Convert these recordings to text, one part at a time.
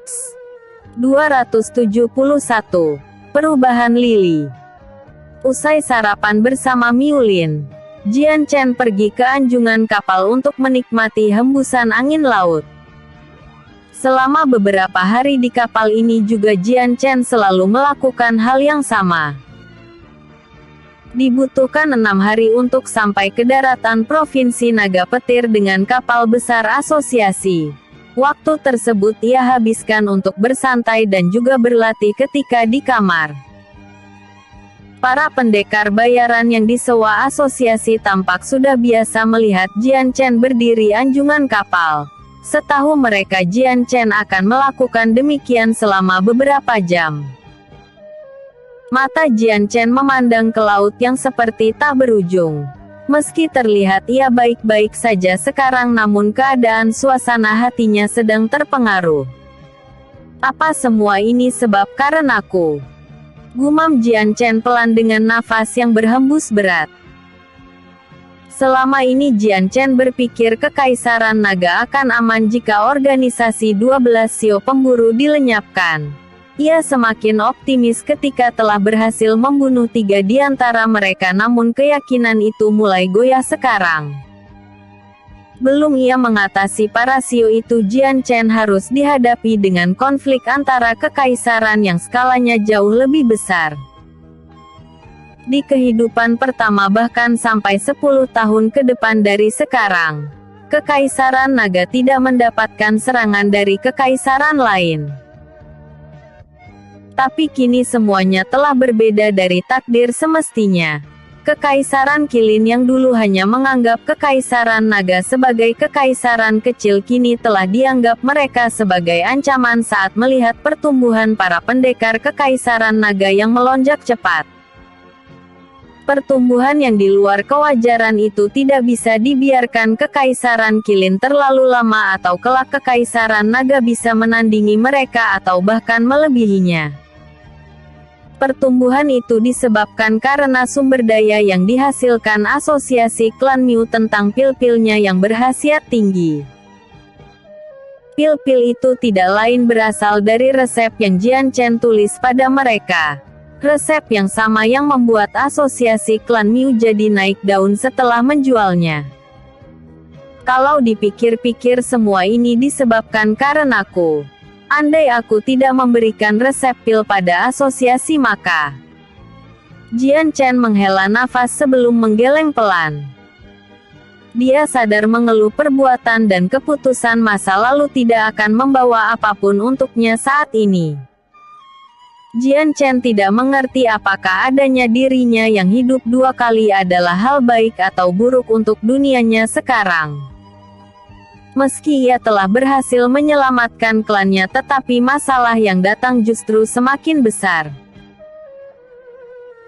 Notes 271. Perubahan Lily. Usai sarapan bersama Miulin, Jian Chen pergi ke anjungan kapal untuk menikmati hembusan angin laut. Selama beberapa hari di kapal ini juga Jian Chen selalu melakukan hal yang sama. Dibutuhkan 6 hari untuk sampai ke daratan Provinsi Naga Petir dengan kapal besar asosiasi. Waktu tersebut ia habiskan untuk bersantai dan juga berlatih ketika di kamar. Para pendekar bayaran yang disewa asosiasi tampak sudah biasa melihat Jian Chen berdiri anjungan kapal. Setahu mereka Jian Chen akan melakukan demikian selama beberapa jam. Mata Jian Chen memandang ke laut yang seperti tak berujung. Meski terlihat ia baik-baik saja sekarang, namun keadaan suasana hatinya sedang terpengaruh. Apa semua ini sebab karenaku? Gumam Jian Chen pelan dengan nafas yang berhembus berat. Selama ini Jian Chen berpikir Kekaisaran Naga akan aman jika organisasi 12 Sio pemburu dilenyapkan. Ia semakin optimis ketika telah berhasil membunuh 3 di antara mereka, namun keyakinan itu mulai goyah sekarang. Belum ia mengatasi para Sio itu, Jian Chen harus dihadapi dengan konflik antara kekaisaran yang skalanya jauh lebih besar. Di kehidupan pertama bahkan sampai 10 tahun ke depan dari sekarang, Kekaisaran Naga tidak mendapatkan serangan dari kekaisaran lain. Tapi kini semuanya telah berbeda dari takdir semestinya. Kekaisaran Qilin yang dulu hanya menganggap Kekaisaran Naga sebagai kekaisaran kecil kini telah dianggap mereka sebagai ancaman saat melihat pertumbuhan para pendekar Kekaisaran Naga yang melonjak cepat. Pertumbuhan yang di luar kewajaran itu tidak bisa dibiarkan Kekaisaran Qilin terlalu lama, atau kelak Kekaisaran Naga bisa menandingi mereka atau bahkan melebihinya. Pertumbuhan itu disebabkan karena sumber daya yang dihasilkan asosiasi klan Miu tentang pil-pilnya yang berkhasiat tinggi. Pil-pil itu tidak lain berasal dari resep yang Jian Chen tulis pada mereka. Resep yang sama yang membuat asosiasi klan Miu jadi naik daun setelah menjualnya. Kalau dipikir-pikir semua ini disebabkan karenaku. Andai aku tidak memberikan resep pil pada asosiasi maka... Jian Chen menghela nafas sebelum menggeleng pelan. Dia sadar mengeluh perbuatan dan keputusan masa lalu tidak akan membawa apapun untuknya saat ini. Jian Chen tidak mengerti apakah adanya dirinya yang hidup 2 kali adalah hal baik atau buruk untuk dunianya sekarang. Meski ia telah berhasil menyelamatkan klannya, tetapi masalah yang datang justru semakin besar.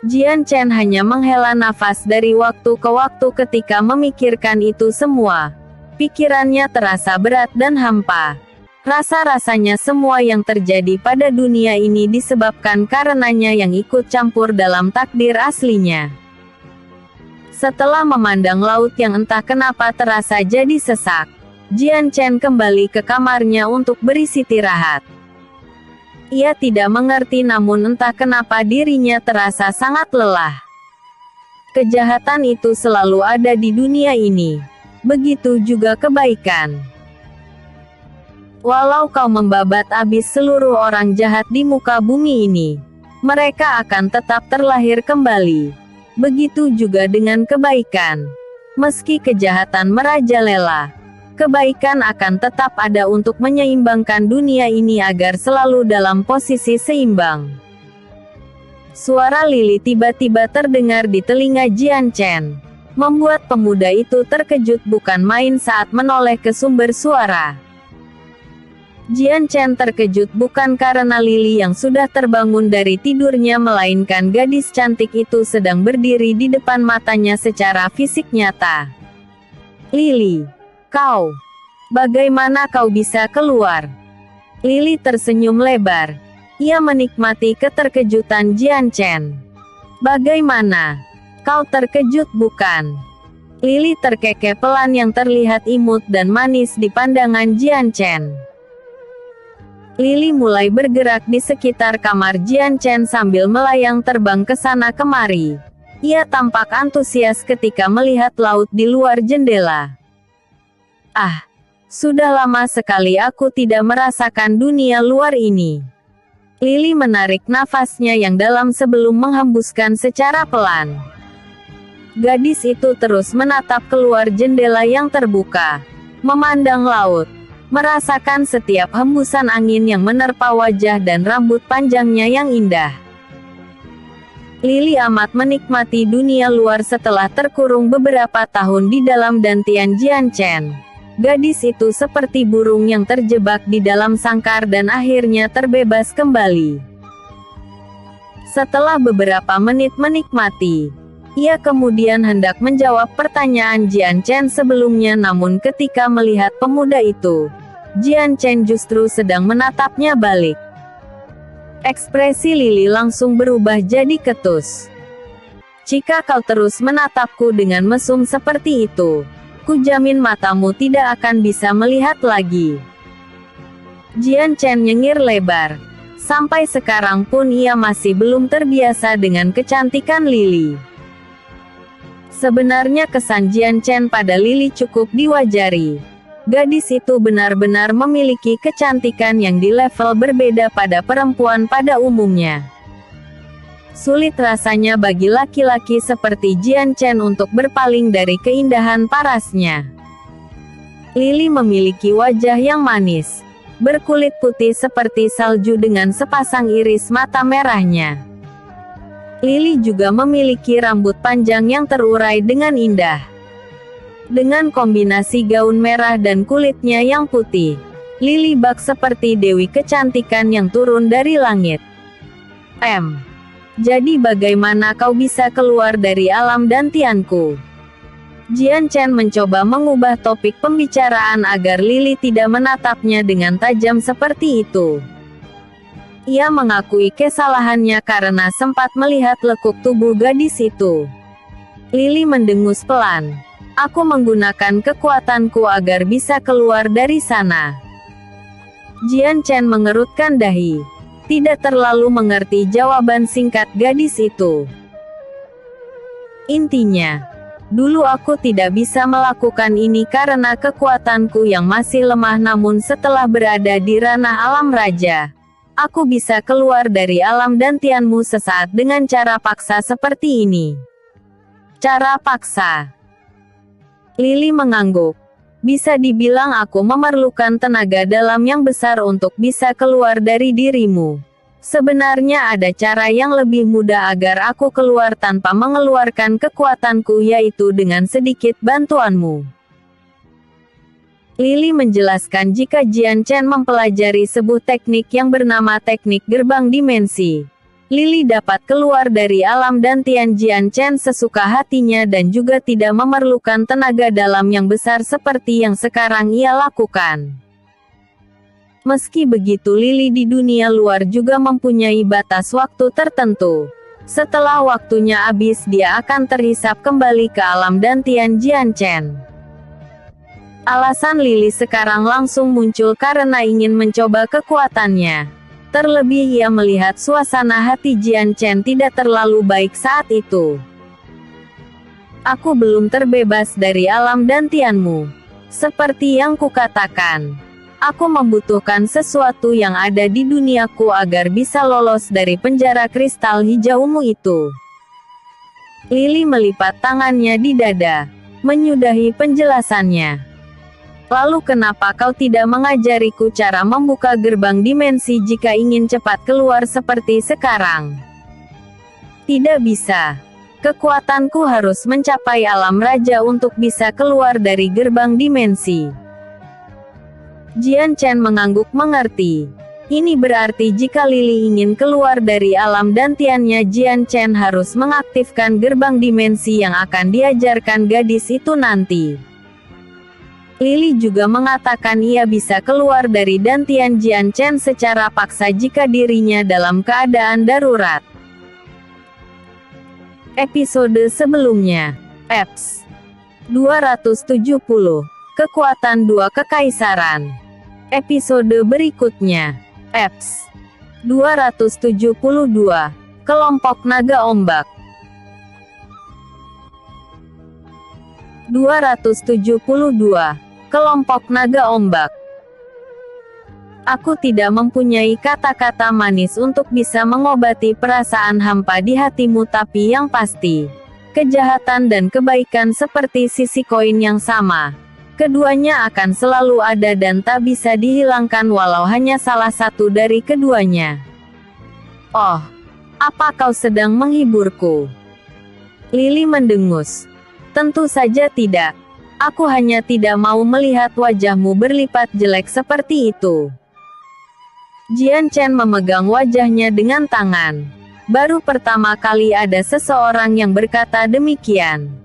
Jian Chen hanya menghela nafas dari waktu ke waktu ketika memikirkan itu semua. Pikirannya terasa berat dan hampa. Rasa-rasanya semua yang terjadi pada dunia ini disebabkan karenanya yang ikut campur dalam takdir aslinya. Setelah memandang laut yang entah kenapa terasa jadi sesak, Jian Chen kembali ke kamarnya untuk beristirahat. Ia tidak mengerti, namun entah kenapa dirinya terasa sangat lelah. Kejahatan itu selalu ada di dunia ini. Begitu juga kebaikan. Walau kau membabat habis seluruh orang jahat di muka bumi ini, mereka akan tetap terlahir kembali. Begitu juga dengan kebaikan. Meski kejahatan merajalela, kebaikan akan tetap ada untuk menyeimbangkan dunia ini agar selalu dalam posisi seimbang. Suara Lily tiba-tiba terdengar di telinga Jian Chen, membuat pemuda itu terkejut bukan main saat menoleh ke sumber suara. Jian Chen terkejut bukan karena Lily yang sudah terbangun dari tidurnya, melainkan gadis cantik itu sedang berdiri di depan matanya secara fisik nyata. Lily, kau, bagaimana kau bisa keluar? Lily tersenyum lebar. Ia menikmati keterkejutan Jian Chen. Bagaimana? Kau terkejut bukan? Lily terkekeh pelan yang terlihat imut dan manis di pandangan Jian Chen. Lily mulai bergerak di sekitar kamar Jian Chen sambil melayang terbang ke sana kemari. Ia tampak antusias ketika melihat laut di luar jendela. Ah, sudah lama sekali aku tidak merasakan dunia luar ini. Lily menarik nafasnya yang dalam sebelum menghembuskan secara pelan. Gadis itu terus menatap keluar jendela yang terbuka, memandang laut, merasakan setiap hembusan angin yang menerpa wajah dan rambut panjangnya yang indah. Lily amat menikmati dunia luar setelah terkurung beberapa tahun di dalam dantian Jian Chen. Gadis itu seperti burung yang terjebak di dalam sangkar dan akhirnya terbebas kembali. Setelah beberapa menit menikmati, ia kemudian hendak menjawab pertanyaan Jian Chen sebelumnya, namun ketika melihat pemuda itu, Jian Chen justru sedang menatapnya balik. Ekspresi Lily langsung berubah jadi ketus. Jika kau terus menatapku dengan mesum seperti itu, kujamin matamu tidak akan bisa melihat lagi. Jian Chen nyengir lebar. Sampai sekarang pun ia masih belum terbiasa dengan kecantikan Lily. Sebenarnya kesan Jian Chen pada Lily cukup diwajari. Gadis itu benar-benar memiliki kecantikan yang di level berbeda pada perempuan pada umumnya. Sulit rasanya bagi laki-laki seperti Jian Chen untuk berpaling dari keindahan parasnya. Lily memiliki wajah yang manis, berkulit putih seperti salju dengan sepasang iris mata merahnya. Lily juga memiliki rambut panjang yang terurai dengan indah. Dengan kombinasi gaun merah dan kulitnya yang putih, Lily bak seperti dewi kecantikan yang turun dari langit. Jadi bagaimana kau bisa keluar dari alam dantianku? Jian Chen mencoba mengubah topik pembicaraan agar Lily tidak menatapnya dengan tajam seperti itu. Ia mengakui kesalahannya karena sempat melihat lekuk tubuh gadis itu. Lily mendengus pelan. Aku menggunakan kekuatanku agar bisa keluar dari sana. Jian Chen mengerutkan dahi. Tidak terlalu mengerti jawaban singkat gadis itu. Intinya, dulu aku tidak bisa melakukan ini karena kekuatanku yang masih lemah, namun setelah berada di ranah alam raja, aku bisa keluar dari alam dantianmu sesaat dengan cara paksa seperti ini. Cara paksa. Lily mengangguk. Bisa dibilang aku memerlukan tenaga dalam yang besar untuk bisa keluar dari dirimu. Sebenarnya ada cara yang lebih mudah agar aku keluar tanpa mengeluarkan kekuatanku, yaitu dengan sedikit bantuanmu. Lily menjelaskan jika Jian Chen mempelajari sebuah teknik yang bernama teknik gerbang dimensi. Lily dapat keluar dari alam dantian Jian Chen sesuka hatinya dan juga tidak memerlukan tenaga dalam yang besar seperti yang sekarang ia lakukan. Meski begitu, Lily di dunia luar juga mempunyai batas waktu tertentu. Setelah waktunya habis, dia akan terhisap kembali ke alam dantian Jian Chen. Alasan Lily sekarang langsung muncul karena ingin mencoba kekuatannya. Terlebih ia melihat suasana hati Jian Chen tidak terlalu baik saat itu. Aku belum terbebas dari alam dantianmu. Seperti yang kukatakan, aku membutuhkan sesuatu yang ada di duniaku agar bisa lolos dari penjara kristal hijaumu itu. Lily melipat tangannya di dada, menyudahi penjelasannya. Lalu kenapa kau tidak mengajariku cara membuka gerbang dimensi jika ingin cepat keluar seperti sekarang? Tidak bisa. Kekuatanku harus mencapai alam raja untuk bisa keluar dari gerbang dimensi. Jian Chen mengangguk mengerti. Ini berarti jika Lily ingin keluar dari alam dantiannya, Jian Chen harus mengaktifkan gerbang dimensi yang akan diajarkan gadis itu nanti. Lily juga mengatakan ia bisa keluar dari dantian Jian Chen secara paksa jika dirinya dalam keadaan darurat. Episode sebelumnya, Eps 270, Kekuatan Dua Kekaisaran. Episode berikutnya, Eps 272. Kelompok naga ombak. 272. Kelompok naga ombak. Aku tidak mempunyai kata-kata manis untuk bisa mengobati perasaan hampa di hatimu, tapi yang pasti, kejahatan dan kebaikan seperti sisi koin yang sama. Keduanya akan selalu ada dan tak bisa dihilangkan walau hanya salah satu dari keduanya. Oh, apa kau sedang menghiburku? Lily mendengus. Tentu saja tidak. Aku hanya tidak mau melihat wajahmu berlipat jelek seperti itu. Jian Chen memegang wajahnya dengan tangan. Baru pertama kali ada seseorang yang berkata demikian.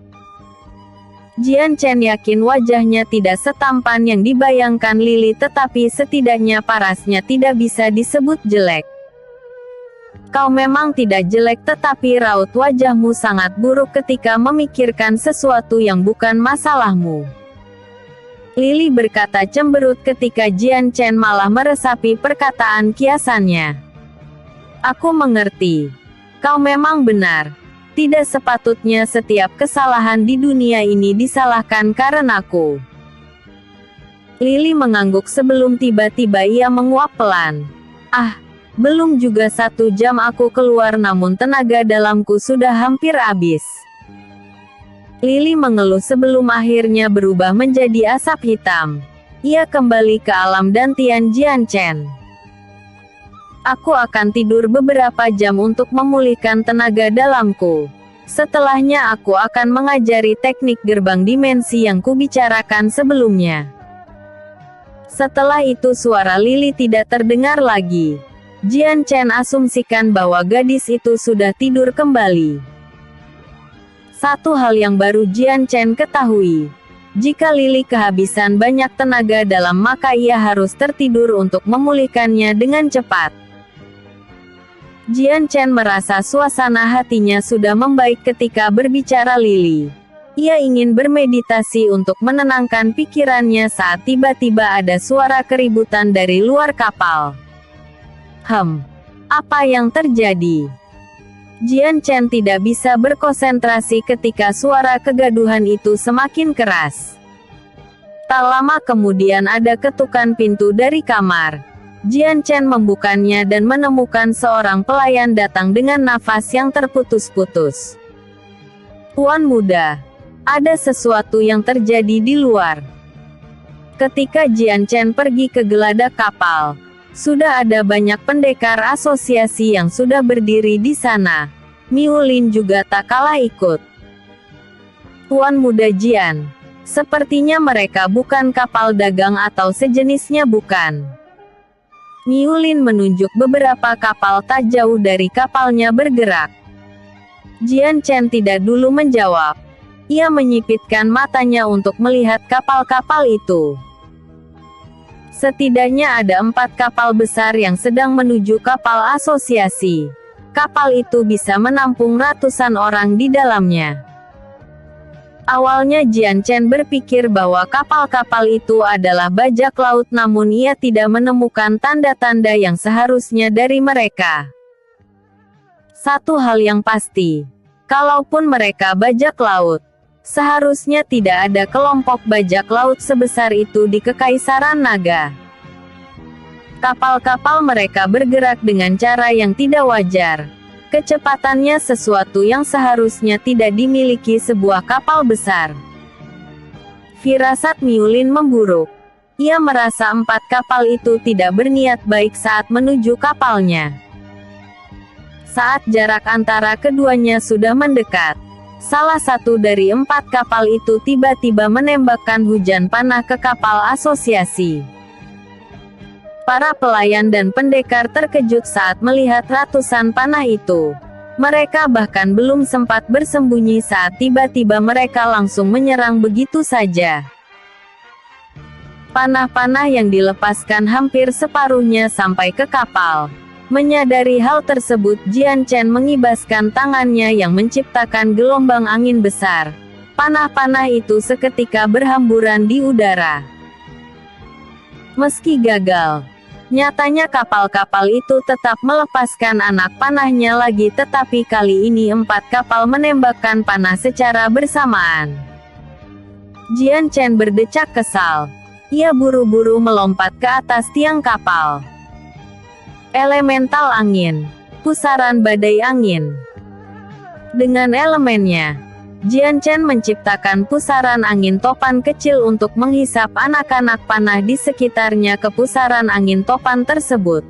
Jian Chen yakin wajahnya tidak setampan yang dibayangkan Lily, tetapi setidaknya parasnya tidak bisa disebut jelek. Kau memang tidak jelek, tetapi raut wajahmu sangat buruk ketika memikirkan sesuatu yang bukan masalahmu. Lily berkata cemberut ketika Jian Chen malah meresapi perkataan kiasannya. Aku mengerti. Kau memang benar. Tidak sepatutnya setiap kesalahan di dunia ini disalahkan karenaku. Lily mengangguk sebelum tiba-tiba ia menguap pelan. Ah, belum juga 1 jam aku keluar namun tenaga dalamku sudah hampir habis. Lily mengeluh sebelum akhirnya berubah menjadi asap hitam. Ia kembali ke alam dantian Jian Chen. Aku akan tidur beberapa jam untuk memulihkan tenaga dalamku. Setelahnya aku akan mengajari teknik gerbang dimensi yang kubicarakan sebelumnya. Setelah itu suara Lily tidak terdengar lagi. Jian Chen asumsikan bahwa gadis itu sudah tidur kembali. Satu hal yang baru Jian Chen ketahui. Jika Lily kehabisan banyak tenaga dalam maka ia harus tertidur untuk memulihkannya dengan cepat. Jian Chen merasa suasana hatinya sudah membaik ketika berbicara Lily. Ia ingin bermeditasi untuk menenangkan pikirannya saat tiba-tiba ada suara keributan dari luar kapal. Apa yang terjadi? Jian Chen tidak bisa berkonsentrasi ketika suara kegaduhan itu semakin keras. Tak lama kemudian ada ketukan pintu dari kamar. Jian Chen membukanya dan menemukan seorang pelayan datang dengan nafas yang terputus-putus. Tuan muda, ada sesuatu yang terjadi di luar. Ketika Jian Chen pergi ke geladak kapal, sudah ada banyak pendekar asosiasi yang sudah berdiri di sana. Miu Lin juga tak kalah ikut. Tuan muda Jian, sepertinya mereka bukan kapal dagang atau sejenisnya, bukan? Miu Lin menunjuk beberapa kapal tak jauh dari kapalnya bergerak. Jian Chen tidak dulu menjawab. Ia menyipitkan matanya untuk melihat kapal-kapal itu. Setidaknya ada 4 kapal besar yang sedang menuju kapal asosiasi. Kapal itu bisa menampung ratusan orang di dalamnya. Awalnya Jian Chen berpikir bahwa kapal-kapal itu adalah bajak laut, namun ia tidak menemukan tanda-tanda yang seharusnya dari mereka. Satu hal yang pasti, kalaupun mereka bajak laut, seharusnya tidak ada kelompok bajak laut sebesar itu di Kekaisaran Naga. Kapal-kapal mereka bergerak dengan cara yang tidak wajar. Kecepatannya sesuatu yang seharusnya tidak dimiliki sebuah kapal besar. Firasat Miu Lin memburuk. Ia merasa 4 kapal itu tidak berniat baik saat menuju kapalnya. Saat jarak antara keduanya sudah mendekat, salah satu dari 4 kapal itu tiba-tiba menembakkan hujan panah ke kapal asosiasi. Para pelayan dan pendekar terkejut saat melihat ratusan panah itu. Mereka bahkan belum sempat bersembunyi saat tiba-tiba mereka langsung menyerang begitu saja. Panah-panah yang dilepaskan hampir separuhnya sampai ke kapal. Menyadari hal tersebut, Jian Chen mengibaskan tangannya yang menciptakan gelombang angin besar. Panah-panah itu seketika berhamburan di udara. Meski gagal, Nyatanya kapal-kapal itu tetap melepaskan anak panahnya lagi, tetapi kali ini 4 kapal menembakkan panah secara bersamaan. Jian Chen berdecak kesal. Ia buru-buru melompat ke atas tiang kapal. Elemental angin. Pusaran badai angin. Dengan elemennya, Jian Chen menciptakan pusaran angin topan kecil untuk menghisap anak-anak panah di sekitarnya ke pusaran angin topan tersebut.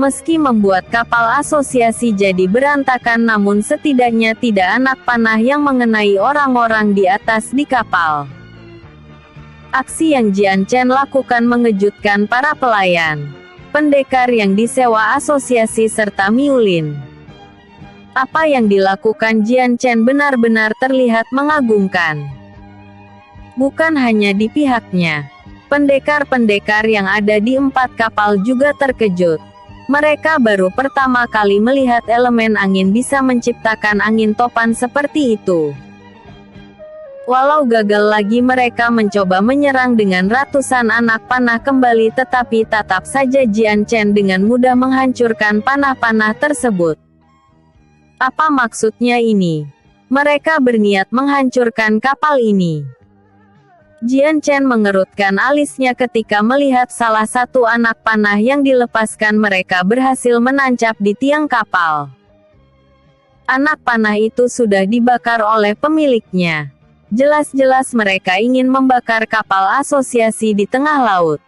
Meski membuat kapal asosiasi jadi berantakan, namun setidaknya tidak anak panah yang mengenai orang-orang di atas di kapal. Aksi yang Jian Chen lakukan mengejutkan para pelayan, pendekar yang disewa asosiasi serta Miulin. Apa yang dilakukan Jian Chen benar-benar terlihat mengagumkan. Bukan hanya di pihaknya, pendekar-pendekar yang ada di 4 kapal juga terkejut. Mereka baru pertama kali melihat elemen angin bisa menciptakan angin topan seperti itu. Walau gagal lagi mereka mencoba menyerang dengan ratusan anak panah kembali, tetapi tetap saja Jian Chen dengan mudah menghancurkan panah-panah tersebut. Apa maksudnya ini? Mereka berniat menghancurkan kapal ini. Jian Chen mengerutkan alisnya ketika melihat salah satu anak panah yang dilepaskan mereka berhasil menancap di tiang kapal. Anak panah itu sudah dibakar oleh pemiliknya. Jelas-jelas mereka ingin membakar kapal asosiasi di tengah laut.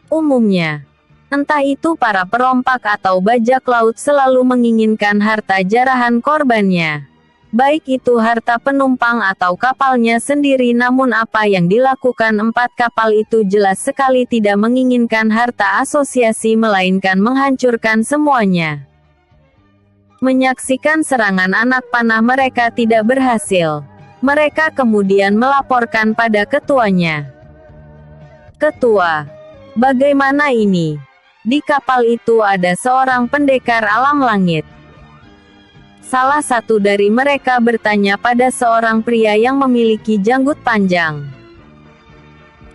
Umumnya, entah itu para perompak atau bajak laut selalu menginginkan harta jarahan korbannya. Baik itu harta penumpang atau kapalnya sendiri, namun apa yang dilakukan 4 kapal itu jelas sekali tidak menginginkan harta asosiasi melainkan menghancurkan semuanya. Menyaksikan serangan anak panah mereka tidak berhasil. Mereka kemudian melaporkan pada ketuanya. Ketua, bagaimana ini? Di kapal itu ada seorang pendekar alam langit. Salah satu dari mereka bertanya pada seorang pria yang memiliki janggut panjang.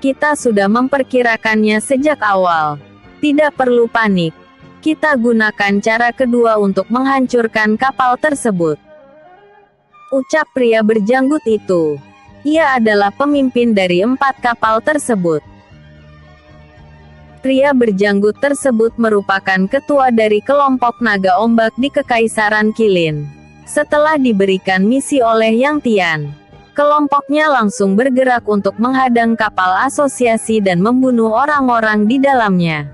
Kita sudah memperkirakannya sejak awal. Tidak perlu panik. Kita gunakan cara kedua untuk menghancurkan kapal tersebut. Ucap pria berjanggut itu. Ia adalah pemimpin dari 4 kapal tersebut. Pria berjanggut tersebut merupakan ketua dari kelompok naga ombak di Kekaisaran Qilin. Setelah diberikan misi oleh Yang Tian, kelompoknya langsung bergerak untuk menghadang kapal asosiasi dan membunuh orang-orang di dalamnya.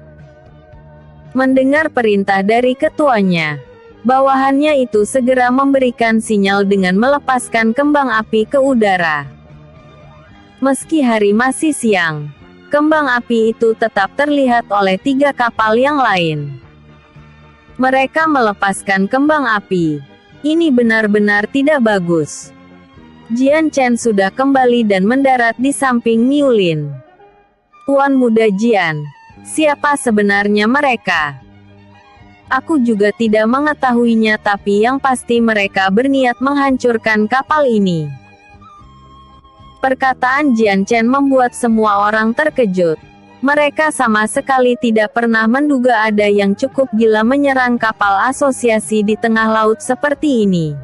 Mendengar perintah dari ketuanya, bawahannya itu segera memberikan sinyal dengan melepaskan kembang api ke udara. Meski hari masih siang, kembang api itu tetap terlihat oleh 3 kapal yang lain. Mereka melepaskan kembang api. Ini benar-benar tidak bagus. Jian Chen sudah kembali dan mendarat di samping Miulin. Tuan Muda Jian, siapa sebenarnya mereka? Aku juga tidak mengetahuinya, tapi yang pasti mereka berniat menghancurkan kapal ini. Perkataan Jian Chen membuat semua orang terkejut. Mereka sama sekali tidak pernah menduga ada yang cukup gila menyerang kapal asosiasi di tengah laut seperti ini.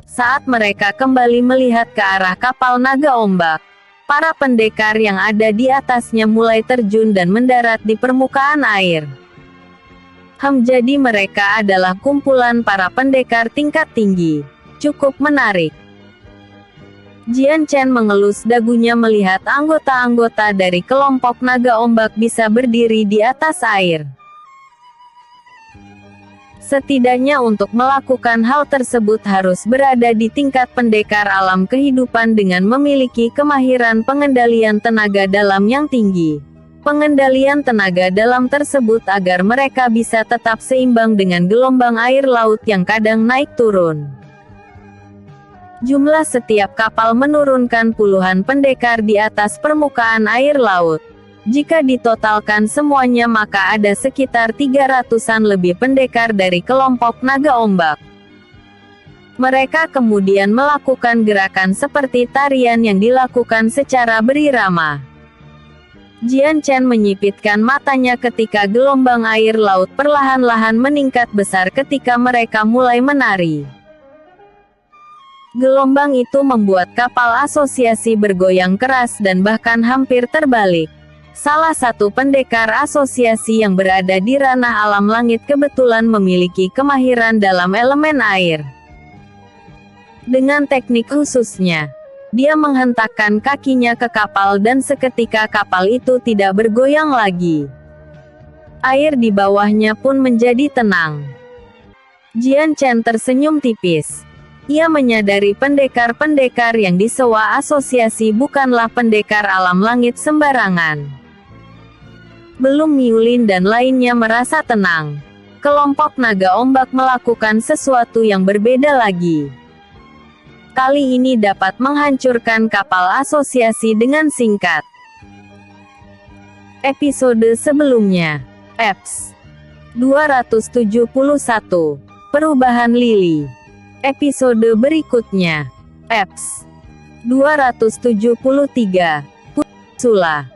Saat mereka kembali melihat ke arah kapal naga ombak, para pendekar yang ada di atasnya mulai terjun dan mendarat di permukaan air. Jadi mereka adalah kumpulan para pendekar tingkat tinggi. Cukup menarik. Jian Chen mengelus dagunya melihat anggota-anggota dari kelompok naga ombak bisa berdiri di atas air. Setidaknya untuk melakukan hal tersebut harus berada di tingkat pendekar alam kehidupan dengan memiliki kemahiran pengendalian tenaga dalam yang tinggi. Pengendalian tenaga dalam tersebut agar mereka bisa tetap seimbang dengan gelombang air laut yang kadang naik turun. Jumlah setiap kapal menurunkan puluhan pendekar di atas permukaan air laut. Jika ditotalkan semuanya maka ada sekitar 300-an lebih pendekar dari kelompok naga ombak. Mereka kemudian melakukan gerakan seperti tarian yang dilakukan secara berirama. Jian Chen menyipitkan matanya ketika gelombang air laut perlahan-lahan meningkat besar ketika mereka mulai menari. Gelombang itu membuat kapal asosiasi bergoyang keras dan bahkan hampir terbalik. Salah satu pendekar asosiasi yang berada di ranah alam langit kebetulan memiliki kemahiran dalam elemen air. Dengan teknik khususnya, dia menghentakkan kakinya ke kapal dan seketika kapal itu tidak bergoyang lagi. Air di bawahnya pun menjadi tenang. Jian Chen tersenyum tipis. Ia menyadari pendekar-pendekar yang disewa asosiasi bukanlah pendekar alam langit sembarangan. Belum Miulin dan lainnya merasa tenang. Kelompok naga ombak melakukan sesuatu yang berbeda lagi. Kali ini dapat menghancurkan kapal asosiasi dengan singkat. Episode sebelumnya, Eps 271, Perubahan Lili. Episode berikutnya, Eps 273, Sula.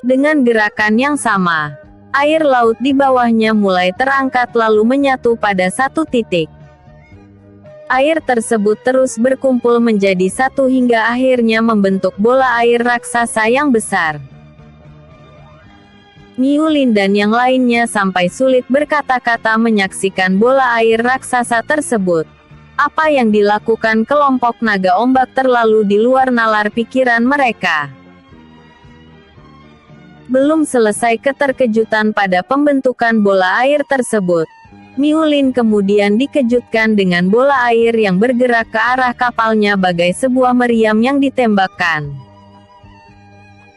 Dengan gerakan yang sama, air laut di bawahnya mulai terangkat lalu menyatu pada satu titik. Air tersebut terus berkumpul menjadi satu hingga akhirnya membentuk bola air raksasa yang besar. Miulin dan yang lainnya sampai sulit berkata-kata menyaksikan bola air raksasa tersebut. Apa yang dilakukan kelompok naga ombak terlalu di luar nalar pikiran mereka. Belum selesai keterkejutan pada pembentukan bola air tersebut, Miulin kemudian dikejutkan dengan bola air yang bergerak ke arah kapalnya bagai sebuah meriam yang ditembakkan.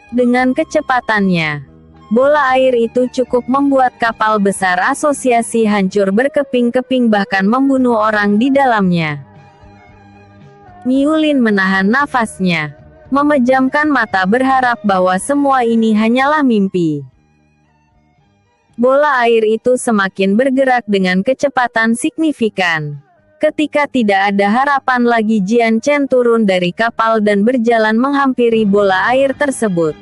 Dengan kecepatannya, bola air itu cukup membuat kapal besar asosiasi hancur berkeping-keping bahkan membunuh orang di dalamnya. Miulin menahan nafasnya, memejamkan mata berharap bahwa semua ini hanyalah mimpi. Bola air itu semakin bergerak dengan kecepatan signifikan. Ketika tidak ada harapan lagi, Jian Chen turun dari kapal dan berjalan menghampiri bola air tersebut.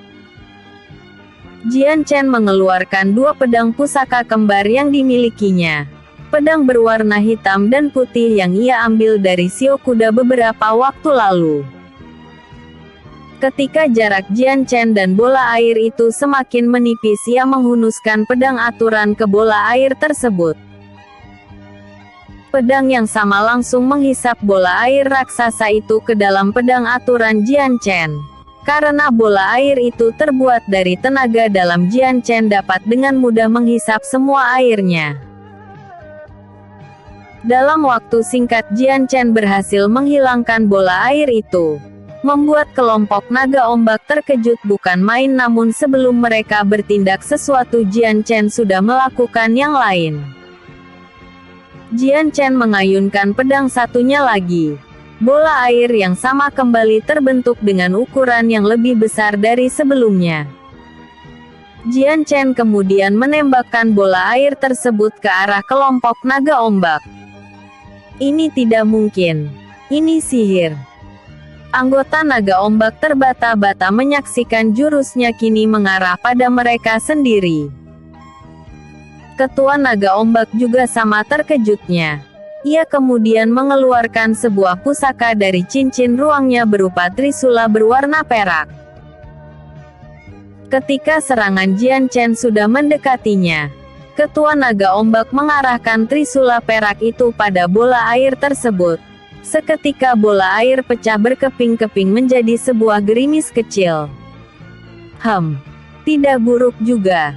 Jian Chen mengeluarkan dua pedang pusaka kembar yang dimilikinya. Pedang berwarna hitam dan putih yang ia ambil dari Sio Kuda beberapa waktu lalu. Ketika jarak Jian Chen dan bola air itu semakin menipis, ia menghunuskan pedang aturan ke bola air tersebut. Pedang yang sama langsung menghisap bola air raksasa itu ke dalam pedang aturan Jian Chen. Karena bola air itu terbuat dari tenaga dalam, Jian Chen dapat dengan mudah menghisap semua airnya. Dalam waktu singkat Jian Chen berhasil menghilangkan bola air itu. Membuat kelompok naga ombak terkejut bukan main, namun sebelum mereka bertindak sesuatu Jian Chen sudah melakukan yang lain. Jian Chen mengayunkan pedang satunya lagi. Bola air yang sama kembali terbentuk dengan ukuran yang lebih besar dari sebelumnya. Jian Chen kemudian menembakkan bola air tersebut ke arah kelompok naga ombak. Ini tidak mungkin. Ini sihir. Anggota naga ombak terbata-bata menyaksikan jurusnya kini mengarah pada mereka sendiri. Ketua naga ombak juga sama terkejutnya. Ia kemudian mengeluarkan sebuah pusaka dari cincin ruangnya berupa trisula berwarna perak. Ketika serangan Jian Chen sudah mendekatinya, Ketua naga ombak mengarahkan trisula perak itu pada bola air tersebut. Seketika bola air pecah berkeping-keping menjadi sebuah gerimis kecil. Tidak buruk juga.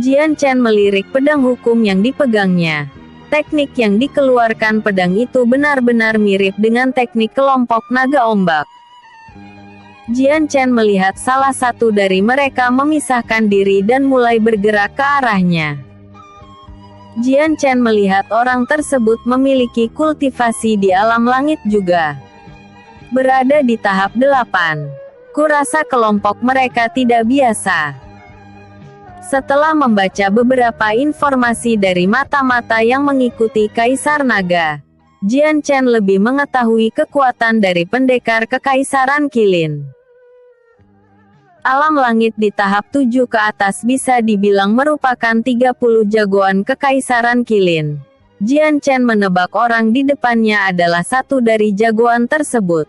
Jian Chen melirik pedang hukum yang dipegangnya. Teknik yang dikeluarkan pedang itu benar-benar mirip dengan teknik kelompok naga ombak. Jian Chen melihat salah satu dari mereka memisahkan diri dan mulai bergerak ke arahnya. Jian Chen melihat orang tersebut memiliki kultivasi di alam langit juga. Berada di tahap 8. Kurasa kelompok mereka tidak biasa. Setelah membaca beberapa informasi dari mata-mata yang mengikuti Kaisar Naga, Jian Chen lebih mengetahui kekuatan dari pendekar Kekaisaran Qilin. Alam langit di tahap 7 ke atas bisa dibilang merupakan 30 jagoan kekaisaran Qilin. Jian Chen menebak orang di depannya adalah satu dari jagoan tersebut.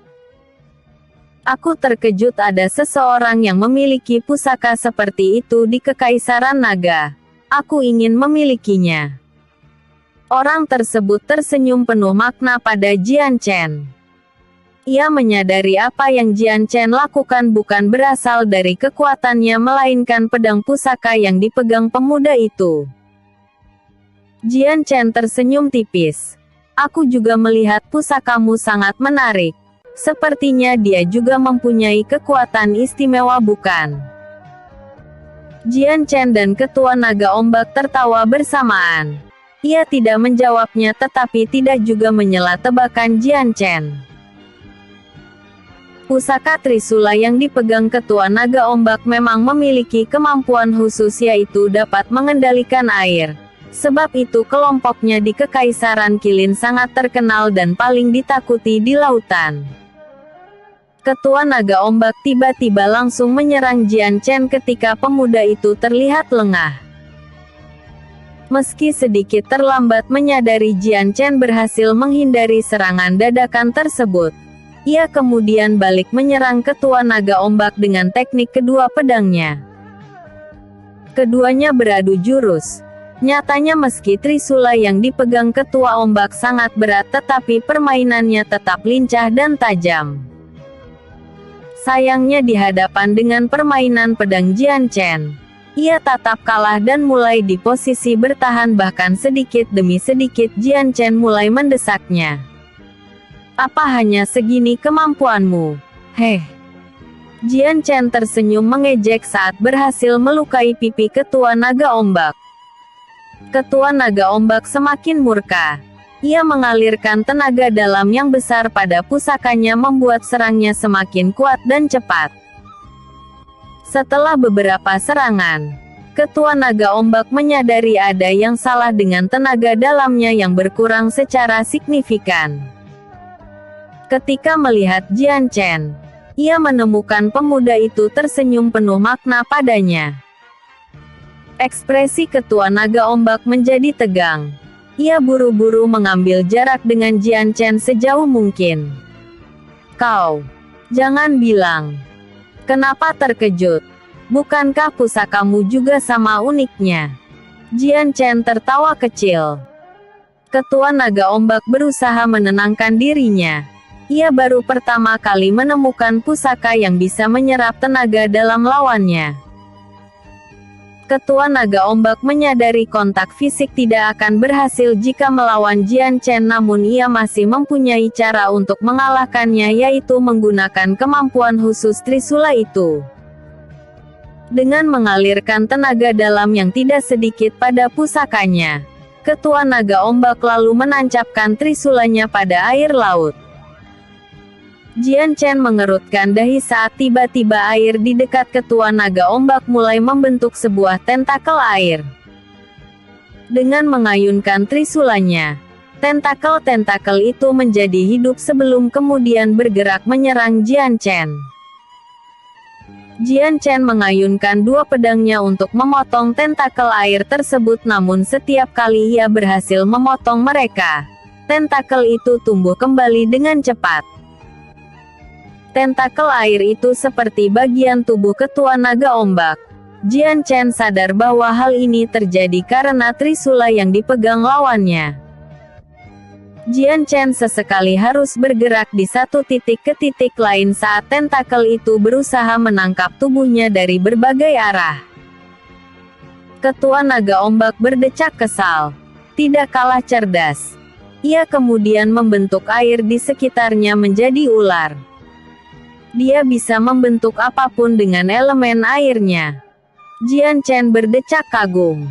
Aku terkejut ada seseorang yang memiliki pusaka seperti itu di Kekaisaran Naga. Aku ingin memilikinya. Orang tersebut tersenyum penuh makna pada Jian Chen. Ia menyadari apa yang Jian Chen lakukan bukan berasal dari kekuatannya melainkan pedang pusaka yang dipegang pemuda itu. Jian Chen tersenyum tipis. Aku juga melihat pusakamu sangat menarik. Sepertinya dia juga mempunyai kekuatan istimewa bukan? Jian Chen dan Ketua Naga Ombak tertawa bersamaan. Ia tidak menjawabnya tetapi tidak juga menyela tebakan Jian Chen. Pusaka Trisula yang dipegang Ketua Naga Ombak memang memiliki kemampuan khusus yaitu dapat mengendalikan air. Sebab itu kelompoknya di Kekaisaran Qilin sangat terkenal dan paling ditakuti di lautan. Ketua Naga Ombak tiba-tiba langsung menyerang Jian Chen ketika pemuda itu terlihat lengah. Meski sedikit terlambat menyadari Jian Chen berhasil menghindari serangan dadakan tersebut. Ia kemudian balik menyerang Ketua Naga Ombak dengan teknik kedua pedangnya. Keduanya beradu jurus. Nyatanya meski Trisula yang dipegang Ketua Ombak sangat berat tetapi permainannya tetap lincah dan tajam. Sayangnya di hadapan dengan permainan pedang Jian Chen, ia tatap kalah dan mulai di posisi bertahan bahkan sedikit demi sedikit Jian Chen mulai mendesaknya. Apa hanya segini kemampuanmu? Heh. Jian Chen tersenyum mengejek saat berhasil melukai pipi Ketua Naga Ombak. Ketua Naga Ombak semakin murka. Ia mengalirkan tenaga dalam yang besar pada pusakanya membuat serangnya semakin kuat dan cepat. Setelah beberapa serangan, Ketua Naga Ombak menyadari ada yang salah dengan tenaga dalamnya yang berkurang secara signifikan. Ketika melihat Jian Chen, ia menemukan pemuda itu tersenyum penuh makna padanya. Ekspresi Ketua Naga Ombak menjadi tegang. Ia buru-buru mengambil jarak dengan Jian Chen sejauh mungkin. Kau, jangan bilang. Kenapa terkejut? Bukankah pusakamu juga sama uniknya? Jian Chen tertawa kecil. Ketua Naga Ombak berusaha menenangkan dirinya. Ia baru pertama kali menemukan pusaka yang bisa menyerap tenaga dalam lawannya. Ketua Naga Ombak menyadari kontak fisik tidak akan berhasil jika melawan Jian Chen namun ia masih mempunyai cara untuk mengalahkannya yaitu menggunakan kemampuan khusus Trisula itu. Dengan mengalirkan tenaga dalam yang tidak sedikit pada pusakanya, Ketua Naga Ombak lalu menancapkan Trisulanya pada air laut. Jian Chen mengerutkan dahi saat tiba-tiba air di dekat Ketua Naga Ombak mulai membentuk sebuah tentakel air. Dengan mengayunkan Trisulanya, tentakel-tentakel itu menjadi hidup sebelum kemudian bergerak menyerang Jian Chen. Jian Chen mengayunkan dua pedangnya untuk memotong tentakel air tersebut namun setiap kali ia berhasil memotong mereka, tentakel itu tumbuh kembali dengan cepat. Tentakel air itu seperti bagian tubuh Ketua Naga Ombak. Jian Chen sadar bahwa hal ini terjadi karena Trisula yang dipegang lawannya. Jian Chen sesekali harus bergerak di satu titik ke titik lain saat tentakel itu berusaha menangkap tubuhnya dari berbagai arah. Ketua Naga Ombak berdecak kesal. Tidak kalah cerdas. Ia kemudian membentuk air di sekitarnya menjadi ular. Dia bisa membentuk apapun dengan elemen airnya. Jian Chen berdecak kagum.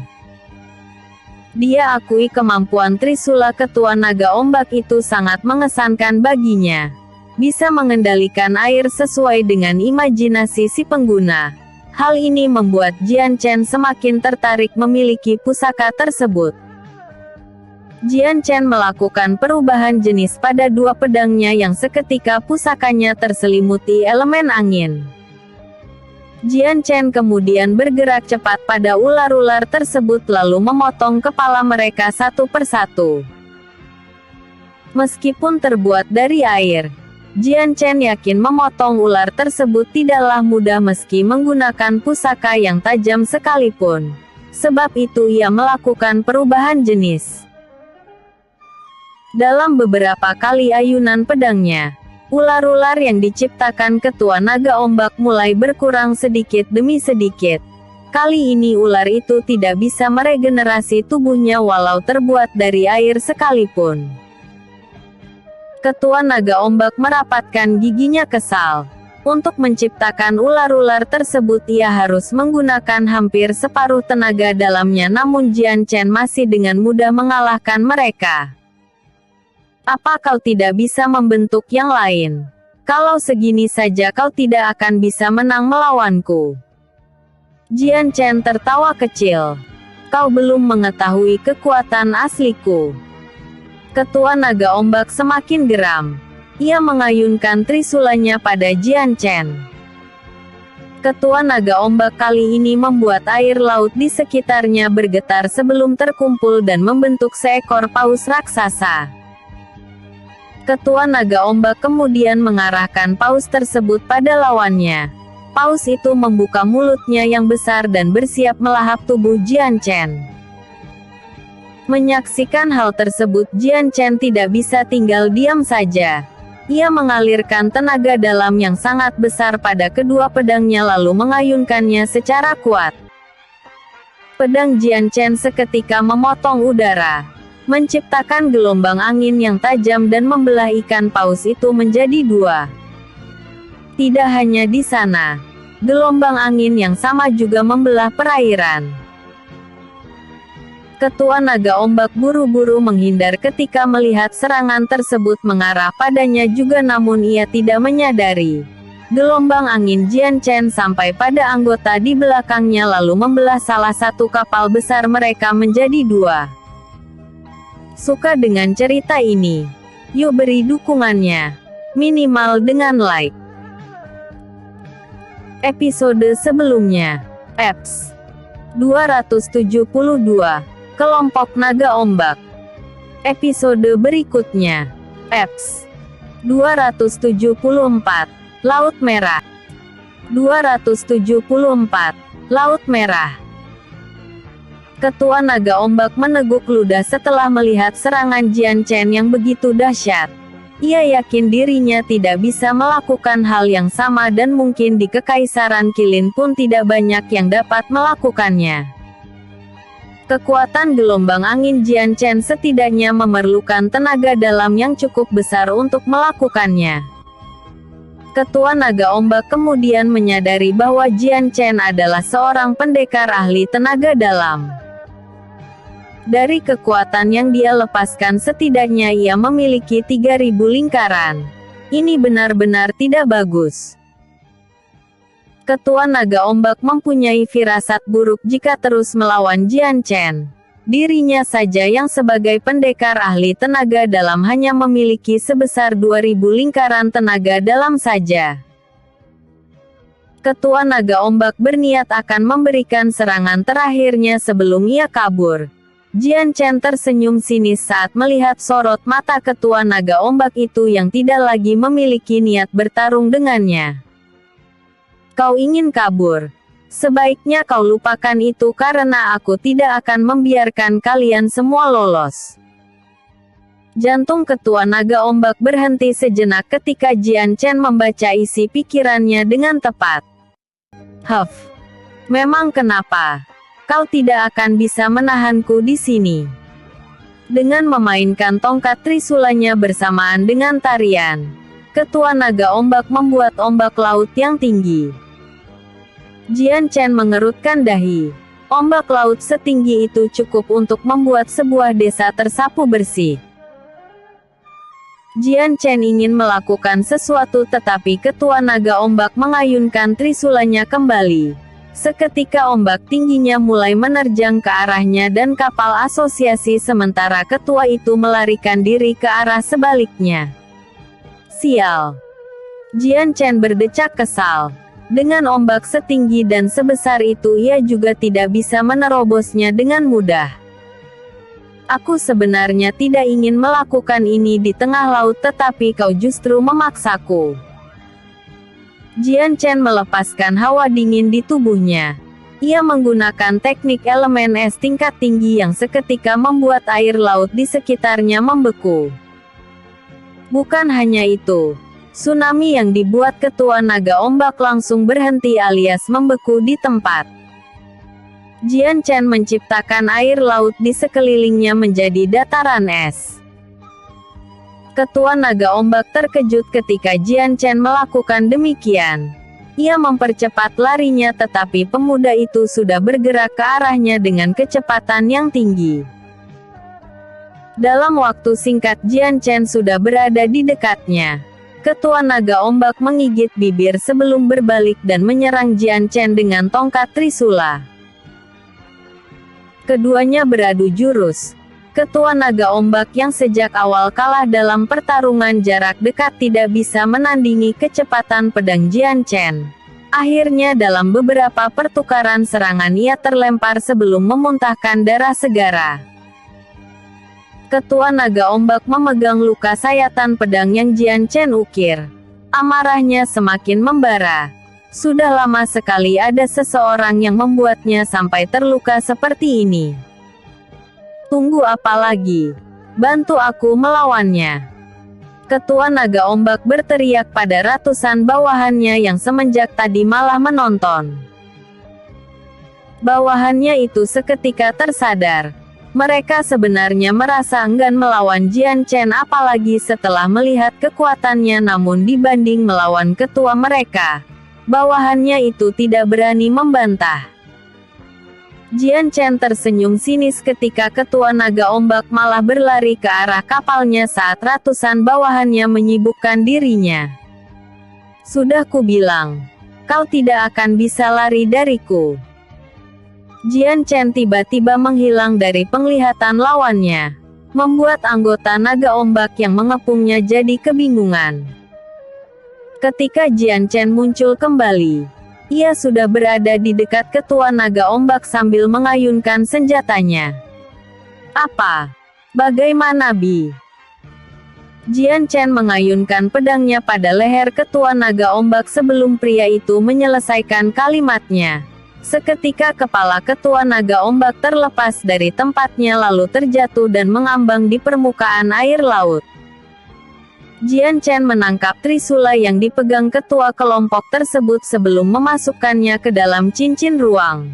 Dia akui kemampuan Trisula Ketua Naga Ombak itu sangat mengesankan baginya. Bisa mengendalikan air sesuai dengan imajinasi si pengguna. Hal ini membuat Jian Chen semakin tertarik memiliki pusaka tersebut. Jian Chen melakukan perubahan jenis pada dua pedangnya yang seketika pusakanya terselimuti elemen angin. Jian Chen kemudian bergerak cepat pada ular-ular tersebut lalu memotong kepala mereka satu persatu. Meskipun terbuat dari air, Jian Chen yakin memotong ular tersebut tidaklah mudah meski menggunakan pusaka yang tajam sekalipun. Sebab itu ia melakukan perubahan jenis. Dalam beberapa kali ayunan pedangnya, ular-ular yang diciptakan ketua naga ombak mulai berkurang sedikit demi sedikit. Kali ini ular itu tidak bisa meregenerasi tubuhnya walau terbuat dari air sekalipun. Ketua naga ombak merapatkan giginya kesal. Untuk menciptakan ular-ular tersebut ia harus menggunakan hampir separuh tenaga dalamnya, namun Jian Chen masih dengan mudah mengalahkan mereka. Apa kau tidak bisa membentuk yang lain? Kalau segini saja kau tidak akan bisa menang melawanku. Jian Chen tertawa kecil. Kau belum mengetahui kekuatan asliku. Ketua naga ombak semakin geram. Ia mengayunkan trisulanya pada Jian Chen. Ketua naga ombak kali ini membuat air laut di sekitarnya bergetar sebelum terkumpul dan membentuk seekor paus raksasa. Ketua naga ombak kemudian mengarahkan paus tersebut pada lawannya. Paus itu membuka mulutnya yang besar dan bersiap melahap tubuh Jian Chen. Menyaksikan hal tersebut, Jian Chen tidak bisa tinggal diam saja. Ia mengalirkan tenaga dalam yang sangat besar pada kedua pedangnya lalu mengayunkannya secara kuat. Pedang Jian Chen seketika memotong udara, menciptakan gelombang angin yang tajam dan membelah ikan paus itu menjadi dua. Tidak hanya di sana, gelombang angin yang sama juga membelah perairan. Ketua naga ombak buru-buru menghindar ketika melihat serangan tersebut mengarah padanya juga, namun ia tidak menyadari. Gelombang angin Jian Chen sampai pada anggota di belakangnya lalu membelah salah satu kapal besar mereka menjadi dua. Suka dengan cerita ini? Yuk beri dukungannya, minimal dengan like. Episode sebelumnya, Eps 272, Kelompok Naga Ombak. Episode berikutnya, Eps 274, Laut Merah. 274, Laut Merah. Ketua naga ombak meneguk ludah setelah melihat serangan Jian Chen yang begitu dahsyat. Ia yakin dirinya tidak bisa melakukan hal yang sama dan mungkin di Kekaisaran Qilin pun tidak banyak yang dapat melakukannya. Kekuatan gelombang angin Jian Chen setidaknya memerlukan tenaga dalam yang cukup besar untuk melakukannya. Ketua naga ombak kemudian menyadari bahwa Jian Chen adalah seorang pendekar ahli tenaga dalam. Dari kekuatan yang dia lepaskan setidaknya ia memiliki 3000 lingkaran. Ini benar-benar tidak bagus. Ketua naga ombak mempunyai firasat buruk jika terus melawan Jian Chen. Dirinya saja yang sebagai pendekar ahli tenaga dalam hanya memiliki sebesar 2000 lingkaran tenaga dalam saja. Ketua naga ombak berniat akan memberikan serangan terakhirnya sebelum ia kabur. Jian Chen tersenyum sinis saat melihat sorot mata ketua naga ombak itu yang tidak lagi memiliki niat bertarung dengannya. Kau ingin kabur? Sebaiknya kau lupakan itu karena aku tidak akan membiarkan kalian semua lolos. Jantung ketua naga ombak berhenti sejenak ketika Jian Chen membaca isi pikirannya dengan tepat. Huff, memang kenapa? Kau tidak akan bisa menahanku di sini. Dengan memainkan tongkat trisulanya bersamaan dengan tarian, ketua naga ombak membuat ombak laut yang tinggi. Jian Chen mengerutkan dahi. Ombak laut setinggi itu cukup untuk membuat sebuah desa tersapu bersih. Jian Chen ingin melakukan sesuatu tetapi ketua naga ombak mengayunkan trisulanya kembali. Seketika ombak tingginya mulai menerjang ke arahnya dan kapal asosiasi sementara ketua itu melarikan diri ke arah sebaliknya. Sial! Jian Chen berdecak kesal. Dengan ombak setinggi dan sebesar itu ia juga tidak bisa menerobosnya dengan mudah. Aku sebenarnya tidak ingin melakukan ini di tengah laut tetapi kau justru memaksaku. Jian Chen melepaskan hawa dingin di tubuhnya. Ia menggunakan teknik elemen es tingkat tinggi yang seketika membuat air laut di sekitarnya membeku. Bukan hanya itu, tsunami yang dibuat ketua naga ombak langsung berhenti alias membeku di tempat. Jian Chen menciptakan air laut di sekelilingnya menjadi dataran es. Ketua naga ombak terkejut ketika Jian Chen melakukan demikian. Ia mempercepat larinya tetapi pemuda itu sudah bergerak ke arahnya dengan kecepatan yang tinggi. Dalam waktu singkat Jian Chen sudah berada di dekatnya. Ketua naga ombak menggigit bibir sebelum berbalik dan menyerang Jian Chen dengan tongkat trisula. Keduanya beradu jurus. Ketua naga ombak yang sejak awal kalah dalam pertarungan jarak dekat tidak bisa menandingi kecepatan pedang Jian Chen. Akhirnya dalam beberapa pertukaran serangan ia terlempar sebelum memuntahkan darah segara. Ketua naga ombak memegang luka sayatan pedang yang Jian Chen ukir. Amarahnya semakin membara. Sudah lama sekali ada seseorang yang membuatnya sampai terluka seperti ini. Tunggu apa lagi? Bantu aku melawannya. Ketua naga ombak berteriak pada ratusan bawahannya yang semenjak tadi malah menonton. Bawahannya itu seketika tersadar. Mereka sebenarnya merasa enggan melawan Jian Chen apalagi setelah melihat kekuatannya namun dibanding melawan ketua mereka, bawahannya itu tidak berani membantah. Jian Chen tersenyum sinis ketika ketua naga ombak malah berlari ke arah kapalnya saat ratusan bawahannya menyibukkan dirinya. Sudah kubilang, kau tidak akan bisa lari dariku. Jian Chen tiba-tiba menghilang dari penglihatan lawannya, membuat anggota naga ombak yang mengepungnya jadi kebingungan. Ketika Jian Chen muncul kembali, ia sudah berada di dekat ketua naga ombak sambil mengayunkan senjatanya. Apa? Bagaimana Bi? Jian Chen mengayunkan pedangnya pada leher ketua naga ombak sebelum pria itu menyelesaikan kalimatnya. Seketika kepala ketua naga ombak terlepas dari tempatnya lalu terjatuh dan mengambang di permukaan air laut. Jian Chen menangkap trisula yang dipegang ketua kelompok tersebut sebelum memasukkannya ke dalam cincin ruang.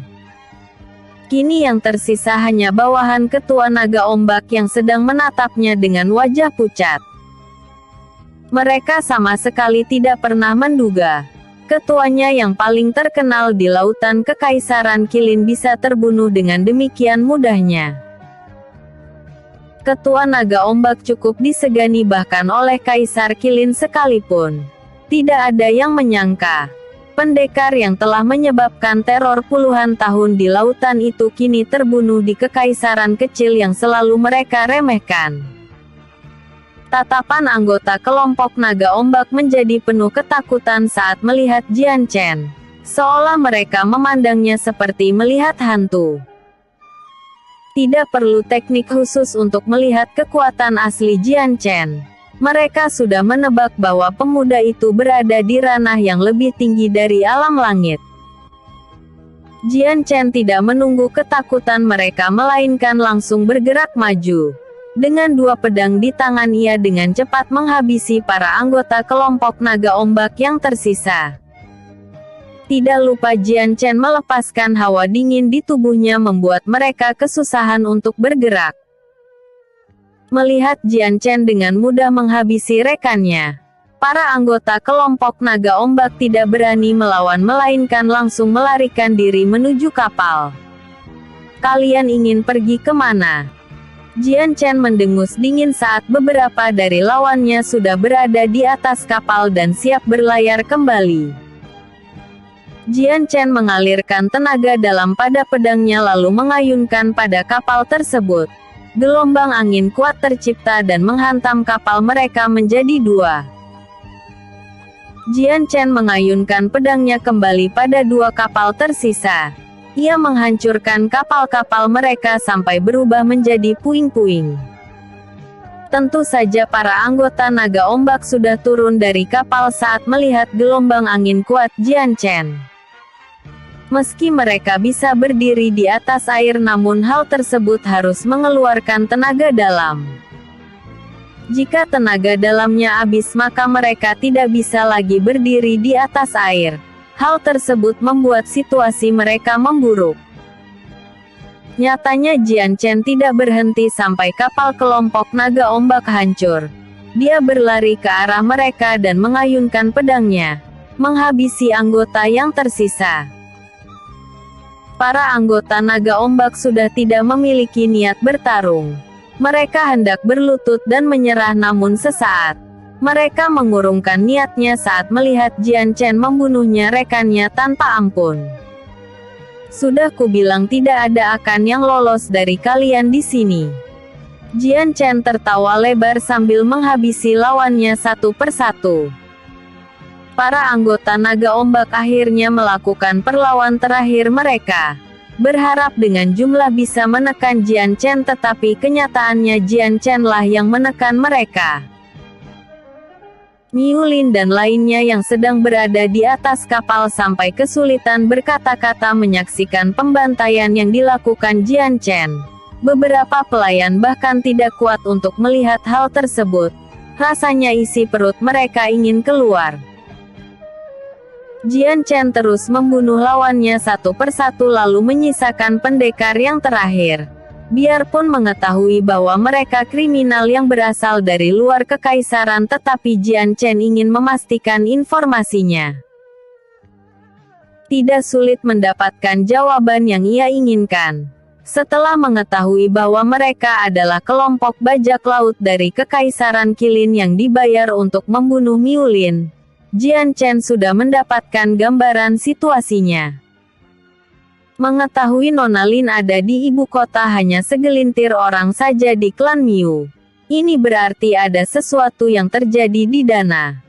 Kini yang tersisa hanya bawahan ketua naga ombak yang sedang menatapnya dengan wajah pucat. Mereka sama sekali tidak pernah menduga, ketuanya yang paling terkenal di lautan Kekaisaran Qilin bisa terbunuh dengan demikian mudahnya. Ketua naga ombak cukup disegani bahkan oleh Kaisar Qilin sekalipun. Tidak ada yang menyangka, pendekar yang telah menyebabkan teror puluhan tahun di lautan itu kini terbunuh di kekaisaran kecil yang selalu mereka remehkan. Tatapan anggota kelompok naga ombak menjadi penuh ketakutan saat melihat Jian Chen, seolah mereka memandangnya seperti melihat hantu. Tidak perlu teknik khusus untuk melihat kekuatan asli Jian Chen. Mereka sudah menebak bahwa pemuda itu berada di ranah yang lebih tinggi dari alam langit. Jian Chen tidak menunggu ketakutan mereka melainkan langsung bergerak maju. Dengan dua pedang di tangan ia dengan cepat menghabisi para anggota kelompok naga ombak yang tersisa. Tidak lupa Jian Chen melepaskan hawa dingin di tubuhnya membuat mereka kesusahan untuk bergerak. Melihat Jian Chen dengan mudah menghabisi rekannya, para anggota kelompok naga ombak tidak berani melawan melainkan langsung melarikan diri menuju kapal. Kalian ingin pergi kemana? Jian Chen mendengus dingin saat beberapa dari lawannya sudah berada di atas kapal dan siap berlayar kembali. Jian Chen mengalirkan tenaga dalam pada pedangnya lalu mengayunkan pada kapal tersebut. Gelombang angin kuat tercipta dan menghantam kapal mereka menjadi dua. Jian Chen mengayunkan pedangnya kembali pada dua kapal tersisa. Ia menghancurkan kapal-kapal mereka sampai berubah menjadi puing-puing. Tentu saja para anggota naga ombak sudah turun dari kapal saat melihat gelombang angin kuat Jian Chen. Meski mereka bisa berdiri di atas air, namun hal tersebut harus mengeluarkan tenaga dalam. Jika tenaga dalamnya habis, maka mereka tidak bisa lagi berdiri di atas air. Hal tersebut membuat situasi mereka memburuk. Nyatanya Jian Chen tidak berhenti sampai kapal kelompok naga ombak hancur. Dia berlari ke arah mereka dan mengayunkan pedangnya, menghabisi anggota yang tersisa. Para anggota naga ombak sudah tidak memiliki niat bertarung. Mereka hendak berlutut dan menyerah, namun sesaat mereka mengurungkan niatnya saat melihat Jian Chen membunuhnya rekannya tanpa ampun. Sudah kubilang tidak ada akan yang lolos dari kalian di sini. Jian Chen tertawa lebar sambil menghabisi lawannya satu persatu. Para anggota naga ombak akhirnya melakukan perlawan terakhir mereka, berharap dengan jumlah bisa menekan Jian Chen, tetapi kenyataannya Jian Chen lah yang menekan mereka. Miu Lin dan lainnya yang sedang berada di atas kapal sampai kesulitan berkata-kata menyaksikan pembantaian yang dilakukan Jian Chen. Beberapa pelayan bahkan tidak kuat untuk melihat hal tersebut. Rasanya isi perut mereka ingin keluar. Jian Chen terus membunuh lawannya satu persatu lalu menyisakan pendekar yang terakhir. Biarpun mengetahui bahwa mereka kriminal yang berasal dari luar kekaisaran, tetapi Jian Chen ingin memastikan informasinya. Tidak sulit mendapatkan jawaban yang ia inginkan. Setelah mengetahui bahwa mereka adalah kelompok bajak laut dari kekaisaran Qilin yang dibayar untuk membunuh Miu Lin, Jian Chen sudah mendapatkan gambaran situasinya. Mengetahui Nona Lin ada di ibu kota hanya segelintir orang saja di klan Miu. Ini berarti ada sesuatu yang terjadi di Dana.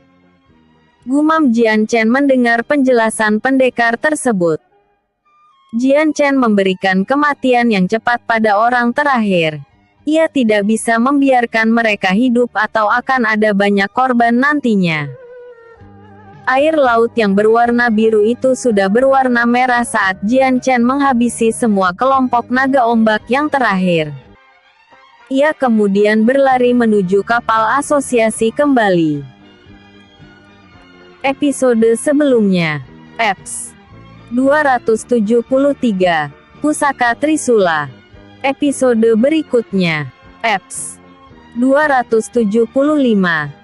Gumam Jian Chen mendengar penjelasan pendekar tersebut. Jian Chen memberikan kematian yang cepat pada orang terakhir. Ia tidak bisa membiarkan mereka hidup atau akan ada banyak korban nantinya. Air laut yang berwarna biru itu sudah berwarna merah saat Jian Chen menghabisi semua kelompok naga ombak yang terakhir. Ia kemudian berlari menuju kapal asosiasi kembali. Episode sebelumnya, Eps 273, Pusaka Trisula. Episode berikutnya, Eps 275.